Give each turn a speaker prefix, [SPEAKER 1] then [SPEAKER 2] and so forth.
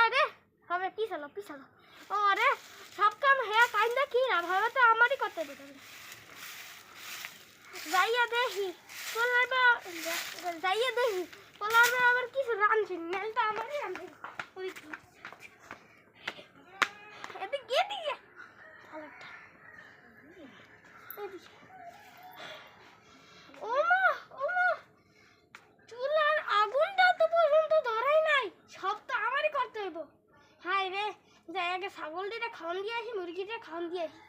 [SPEAKER 1] আরে হবে পিছালো আরে সব কাম হ্যাঁ কাইন্দা কি না ভাবে তো আমারই করতে দিতে যাইয়া দেখি পোলার আবার কিছু রাঁধছি নেলটা আমারই রাঁধছি এদিকে এদিকে ওমা চুলার আগুনটা তো পর্যন্ত ধরাই নাই সব তো আমারই করতে হইব হাই রে যাই আগে ছাগল দিয়ে খাওয়ান দিয়ে আসি মুরগিটা খাওয়ান দিয়ে আসি